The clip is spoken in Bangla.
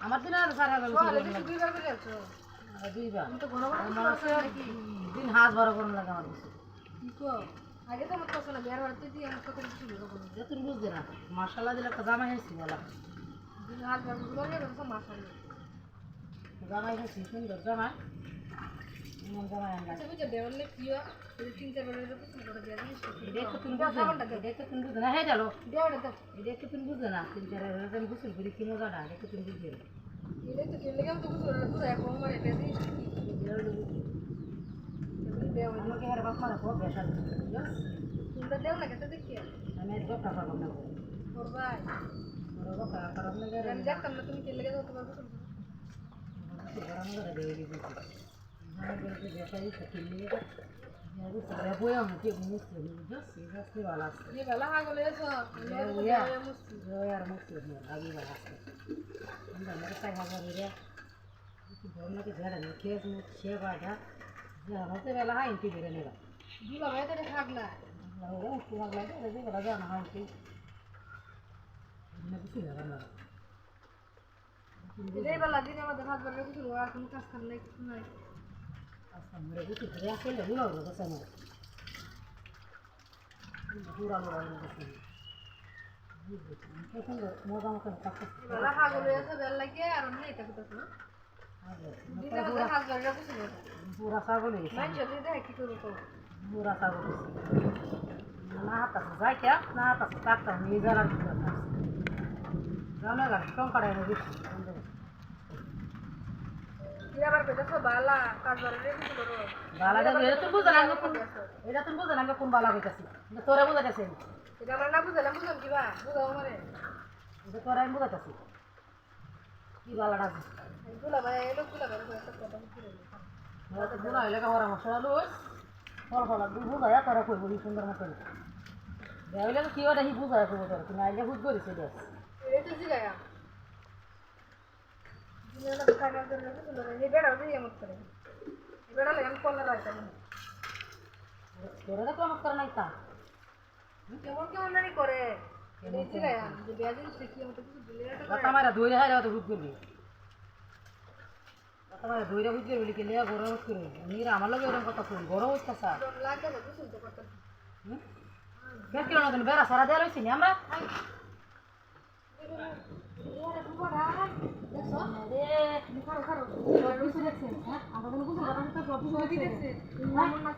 আমার দিন আর সারা গেল দুইবার করে আছো দুইবার আমি তো ঘন ঘন আমার আছে দিন হাত বড় করুন লাগে আমার কিছু কি কো আগে তো আমার কথা না বিয়ার বাড়িতে দিয়ে আমার কথা কিছু বলো কোনো যতন বুঝছে না মাশাআল্লাহ দিলে একটা জামাই হয়েছি বলা দিন হাত বার গুলো নিয়ে তো মাশাআল্লাহ জামাই হয়েছি সুন্দর জামাই এমন জামাই আনলাম আচ্ছা বুঝে দেওয়ালে কি হয় এই তিন চার বেলা তো কিছু করে দেয়া জিনিস দেখো তুমি বুঝে না হ্যাঁ চলো দেওয়ালে তো দেখো তুমি বুঝে না তিন চার দিন গোসল করি কি মজাটা দেখো তুমি বুঝে এটা তো কেলে কেমন তো কিছু করে পুরো এক আমার এটা জিনিস কি দেওয়া আমাকে আর বাপ মারা খুব বেশা তোমরা দেও না কেটে দেখি আমি আর গপ্পা পাবো না করবাই বড় গপ্পা কারণ না আমি দেখতাম না তুমি কেলে কেটে তোমার কিছু গরম করে দিয়ে দিয়েছি আমি বলতে বেশাই খেলে যাবো সারা বই আমি কি মুছতে বুঝছো সিরিয়াসলি ভালো আছে ये वाला हाँ बोले सो या यार मुझसे आगे वाला है अंदर मेरे साथ हवा मेरे दोनों के घर में खेत में छह बाजा जहाँ होते वाला है इनकी बेरे मेरा दूल्हा भाई तेरे खागला वो उसको लग लगा तो वाला जाना है इनकी मैं कुछ लगा ना ये वाला दिन में देखा कर कुछ हुआ तुम कास करने कुछ नहीं ऐसा मेरे कुछ प्रयास कर ले ना वो कैसा मैं पूरा लोग आने का कैसे मोजा मत कर वाला हाँ बोले सो बेल लगे और हमने इतना कुछ ना दिन में देखा कर कुछ नहीं पूरा सागो ले मैं चली दे की करूँ तो पूरा सागो ना आता जाए क्या ना आता काटता नहीं जरा जाने का कम करे नहीं ये बार पे देखो बाला काज बारे कुछ करो बाला जब ये तुम बुझना है कौन এটা তুমি বুঝো না কোন বালা কইতাছি তোরে বুঝাইতাছি এটা আমরা না বুঝলাম বুঝলাম কি বা বুঝাও আমারে এটা তোরে আমি বুঝাইতাছি কি বালাটা दूल्हा भाई ये लोग दूल्हा भाई को ऐसा कहता है না তো বুঝা হইলে কামরা মশলা লই ফল ফল দু বুঝায়া তোরে কই বলি সুন্দর মত করে দেইলে কি ওটা হি বুঝায় কই তোরে তুমি আইলে বুঝ করিস দেখ ये तो जी गया ये ना खाना कर रहे हैं तो ये बेड़ा भी ये मत करे ये बेड़ा ले हम कॉल लगाता है তোরে তো কাম করা নাই তা কেমন नहीं করে ये जी गया जो ब्याज से की हम तो कुछ दिले तो কথা মারা ধইরে হাইরা তো বুঝ করবি কথা মারা ধইরে বুঝ করবি বলি কেলিয়া গরম করে নিরা আমার লগে এরকম কথা কই গরম হইতা স্যার लागे तो कुछ तो करता বেশ কিলো না বেড়া সারা দেয়া লইছি আমরা ये तू बड़ा है देखो রে निकाल करो और भी से देखते हैं हां हम लोगों को पता नहीं तो प्रॉब्लम होती है हम ना